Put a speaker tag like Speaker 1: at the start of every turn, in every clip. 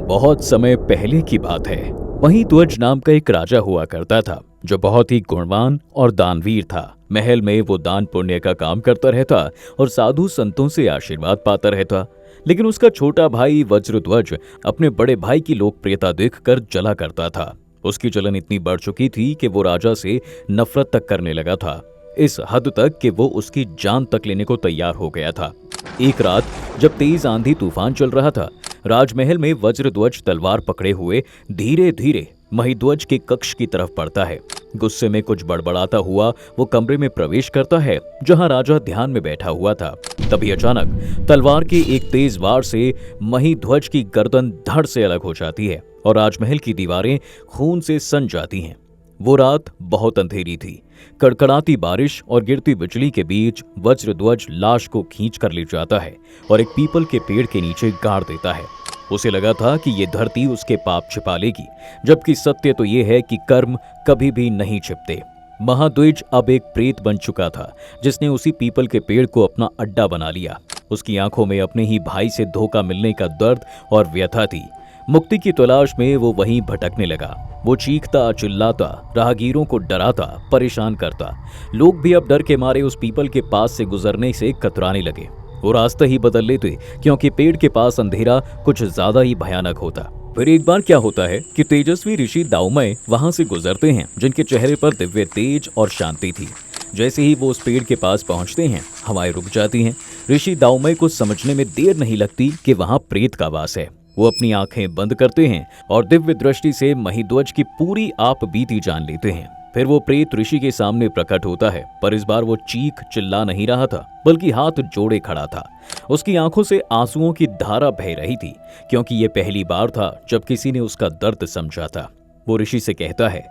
Speaker 1: बहुत समय पहले की बात है। महिध्वज नाम का एक राजा हुआ करता था जो बहुत ही गुणवान और दानवीर था। महल में वो दान पुण्य का काम करता रहता और साधु संतों से आशीर्वाद पाता रहता। लेकिन उसका छोटा भाई वज्रध्वज अपने बड़े भाई की लोकप्रियता देखकर जला करता था। उसकी जलन इतनी बढ़ चुकी थी कि वो राजा से नफरत तक करने लगा था, इस हद तक कि वो उसकी जान तक लेने को तैयार हो गया था। एक रात जब तेज आंधी तूफान चल रहा था, राजमहल में वज्रध्वज तलवार पकड़े हुए धीरे धीरे महिध्वज के कक्ष की तरफ बढ़ता है। गुस्से में कुछ बड़बड़ाता हुआ वो कमरे में प्रवेश करता है जहां राजा ध्यान में बैठा हुआ था। तभी अचानक तलवार के एक तेज वार से महिध्वज की गर्दन धड़ से अलग हो जाती है और राजमहल की दीवारें खून से सन जाती हैं। वो रात बहुत अंधेरी थी। कड़कड़ाती बारिश और गिरती बिजली के बीच वज्रध्वज लाश को खींच कर ले जाता है और एक पीपल के पेड़ के नीचे गाड़ देता है। उसे लगा था कि ये धरती उसके पाप छिपा लेगी, जबकि सत्य तो ये है कि कर्म कभी भी नहीं छिपते। महाद्विज अब एक प्रेत बन चुका था जिसने उसी पीपल के पेड़ को अपना अड्डा बना लिया। उसकी आंखों में अपने ही भाई से धोखा मिलने का दर्द और व्यथा थी। मुक्ति की तलाश में वो वहीं भटकने लगा। वो चीखता चिल्लाता, राहगीरों को डराता, परेशान करता। लोग भी अब डर के मारे उस पीपल के पास से गुजरने से कतराने लगे। वो रास्ता ही बदल लेते क्योंकि पेड़ के पास अंधेरा कुछ ज्यादा ही भयानक होता। फिर एक बार क्या होता है कि तेजस्वी ऋषि दाऊमय वहां से गुजरते हैं जिनके चेहरे पर दिव्य तेज और शांति थी। जैसे ही वो उस पेड़ के पास पहुंचते हैं, हवाएं रुक जाती हैं। ऋषि दाऊमय को समझने में देर नहीं लगती कि वहां प्रेत का वास है। वो अपनी आंखें बंद करते हैं और दिव्य दृष्टि से महिध्वज की पूरी आप बीती जान लेते हैं। फिर वो प्रेत ऋषि के सामने प्रकट होता है, पर इस बार वो चीख चिल्ला नहीं रहा था, बल्कि हाथ जोड़े खड़ा था। उसकी आंखों से आंसुओं की धारा बह रही थी, क्योंकि ये पहली बार था जब किसी ने उसका दर्द समझा था। वो ऋषि से कहता है,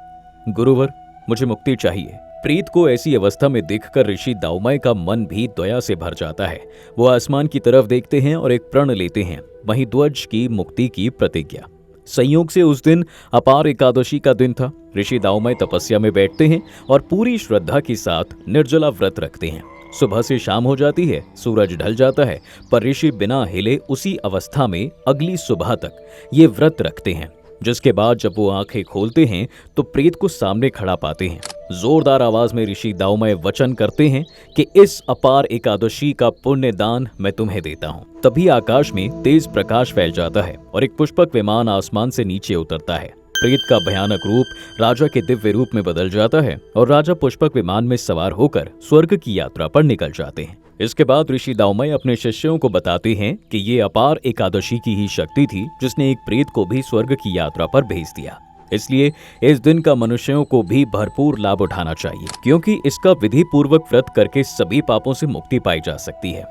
Speaker 1: गुरुवर, मुझे मुक्ति चाहिए। प्रेत को ऐसी अवस्था में देखकर ऋषि दाऊमय का मन भी दया से भर जाता है। वो आसमान की तरफ देखते हैं और एक प्रण लेते हैं, महिध्वज की मुक्ति की प्रतिज्ञा। संयोग से उस दिन अपार एकादशी का दिन था। ऋषि दाऊमय तपस्या में बैठते हैं और पूरी श्रद्धा के साथ निर्जला व्रत रखते हैं। सुबह से शाम हो जाती है, सूरज ढल जाता है, पर ऋषि बिना हिले उसी अवस्था में अगली सुबह तक ये व्रत रखते हैं। जिसके बाद जब वो आंखें खोलते हैं तो प्रेत को सामने खड़ा पाते हैं। जोरदार आवाज में ऋषि दाऊमय वचन करते हैं कि इस अपार एकादशी का पुण्य दान मैं तुम्हें देता हूँ। तभी आकाश में तेज प्रकाश फैल जाता है और एक पुष्पक विमान आसमान से नीचे उतरता है। प्रेत का भयानक रूप राजा के दिव्य रूप में बदल जाता है और राजा पुष्पक विमान में सवार होकर स्वर्ग की यात्रा पर निकल जाते हैं। इसके बाद ऋषि दाऊमय अपने शिष्यों को बताते हैं कि ये अपार एकादशी की ही शक्ति थी जिसने एक प्रेत को भी स्वर्ग की यात्रा पर भेज दिया। इसलिए इस दिन का मनुष्यों को भी भरपूर लाभ उठाना चाहिए, क्योंकि इसका विधि पूर्वक व्रत करके सभी पापों से मुक्ति पाई जा सकती है।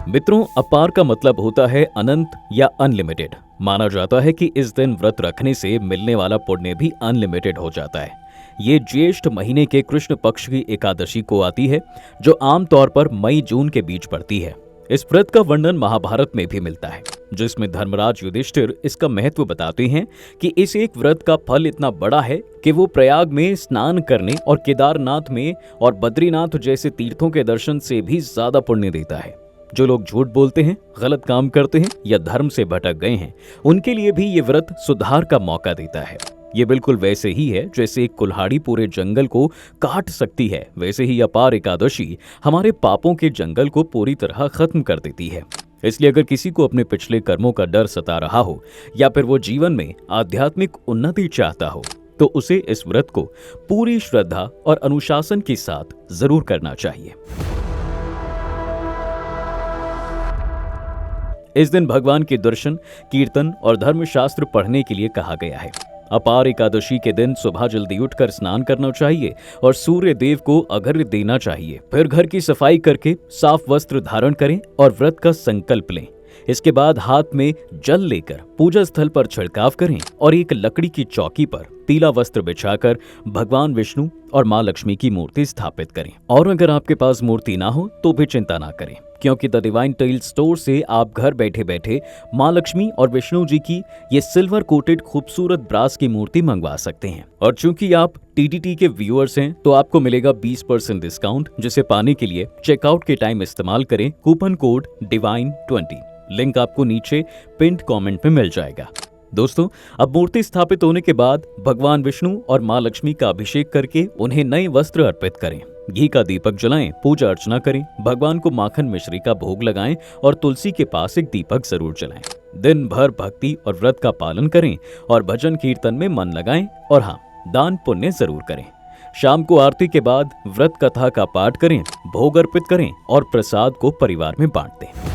Speaker 1: मित्रों, अपार का मतलब होता है अनंत या अनलिमिटेड। माना जाता है कि इस दिन व्रत रखने से मिलने वाला पुण्य भी अनलिमिटेड हो जाता है। ये ज्येष्ठ महीने के कृष्ण पक्ष की एकादशी को आती है, जो आमतौर पर मई जून के बीच पड़ती है। इस व्रत का वर्णन महाभारत में भी मिलता है, जिसमें धर्मराज युधिष्ठिर इसका महत्व बताते हैं कि इस एक व्रत का फल इतना बड़ा है कि वो प्रयाग में स्नान करने और केदारनाथ में और बद्रीनाथ जैसे तीर्थों के दर्शन से भी ज्यादा पुण्य देता है। जो लोग झूठ बोलते हैं, गलत काम करते हैं या धर्म से भटक गए हैं, उनके लिए भी ये व्रत सुधार का मौका देता है। ये बिल्कुल वैसे ही है जैसे एक कुल्हाड़ी पूरे जंगल को काट सकती है, वैसे ही अपार एकादशी हमारे पापों के जंगल को पूरी तरह खत्म कर देती है। इसलिए अगर किसी को अपने पिछले कर्मों का डर सता रहा हो या फिर वो जीवन में आध्यात्मिक उन्नति चाहता हो, तो उसे इस व्रत को पूरी श्रद्धा और अनुशासन के साथ जरूर करना चाहिए। इस दिन भगवान के दर्शन, कीर्तन और धर्मशास्त्र पढ़ने के लिए कहा गया है। अपार एकादशी के दिन सुबह जल्दी उठकर स्नान करना चाहिए और सूर्य देव को अर्घ्य देना चाहिए। फिर घर की सफाई करके साफ वस्त्र धारण करें और व्रत का संकल्प लें। इसके बाद हाथ में जल लेकर पूजा स्थल पर छिड़काव करें और एक लकड़ी की चौकी पर पीला वस्त्र बिछाकर भगवान विष्णु और मां लक्ष्मी की मूर्ति स्थापित करें। और अगर आपके पास मूर्ति ना हो तो भी चिंता ना करें, क्योंकि द डिवाइन टेल स्टोर से आप घर बैठे बैठे माँ लक्ष्मी और विष्णु जी की ये सिल्वर कोटेड खूबसूरत ब्रास की मूर्ति मंगवा सकते हैं। और चूंकि आप टीटीटी के व्यूअर्स हैं तो आपको मिलेगा 20% डिस्काउंट, जिसे पाने के लिए चेकआउट के टाइम इस्तेमाल करें कूपन कोड DIVINE20। लिंक आपको नीचे पिंड कमेंट में मिल जाएगा। दोस्तों, अब मूर्ति स्थापित होने के बाद भगवान विष्णु और माँ लक्ष्मी का अभिषेक करके उन्हें नए वस्त्र अर्पित करें, घी का दीपक जलाएं, पूजा अर्चना करें, भगवान को माखन मिश्री का भोग लगाएं और तुलसी के पास एक दीपक जरूर जलाएं। दिन भर भक्ति और व्रत का पालन करें और भजन कीर्तन में मन लगाएं और हाँ, दान पुण्य जरूर करें। शाम को आरती के बाद व्रत कथा का पाठ करें, भोग अर्पित करें और प्रसाद को परिवार में बांट दें।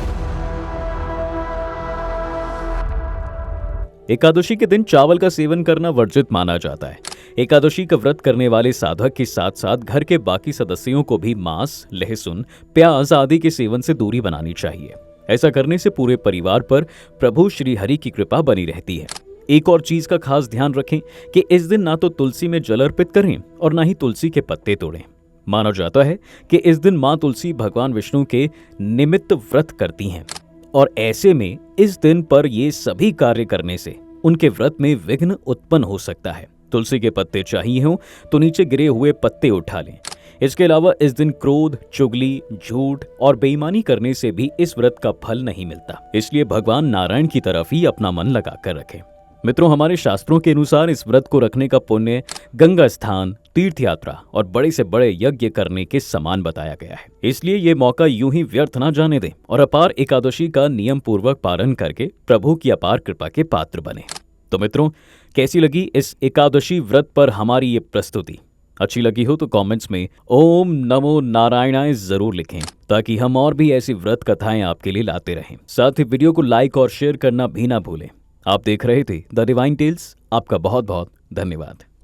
Speaker 1: एकादशी के दिन चावल का सेवन करना वर्जित माना जाता है। एकादशी का व्रत करने वाले साधक के साथ साथ घर के बाकी सदस्यों को भी मांस, लहसुन, प्याज आदि के सेवन से दूरी बनानी चाहिए। ऐसा करने से पूरे परिवार पर प्रभु श्री हरि की कृपा बनी रहती है। एक और चीज का खास ध्यान रखें कि इस दिन ना तो तुलसी में जल अर्पित करें और ना ही तुलसी के पत्ते तोड़ें। माना जाता है कि इस दिन माँ तुलसी भगवान विष्णु के निमित्त व्रत करती हैं और ऐसे में इस दिन पर ये सभी कार्य करने से उनके व्रत में विघ्न उत्पन्न हो सकता है। तुलसी के पत्ते चाहिए हों तो नीचे गिरे हुए पत्ते उठा लें। इसके अलावा इस दिन क्रोध, चुगली, झूठ और बेईमानी करने से भी इस व्रत का फल नहीं मिलता। इसलिए भगवान नारायण की तरफ ही अपना मन लगाकर रखें। मित्रों, हमारे शास्त्रों के अनुसार इस व्रत को रखने का पुण्य गंगा स्नान, तीर्थ यात्रा और बड़े से बड़े यज्ञ करने के समान बताया गया है। इसलिए ये मौका यूं ही व्यर्थ ना जाने दें और अपार एकादशी का नियम पूर्वक पालन करके प्रभु की अपार कृपा के पात्र बने। तो मित्रों, कैसी लगी इस एकादशी व्रत पर हमारी ये प्रस्तुति? अच्छी लगी हो तो कमेंट्स में ओम नमो नारायणाय जरूर लिखें, ताकि हम और भी ऐसी व्रत कथाएं आपके लिए लाते रहें। साथ ही वीडियो को लाइक और शेयर करना भी ना भूलें। आप देख रहे थे द डिवाइन टेल्स। आपका बहुत बहुत धन्यवाद।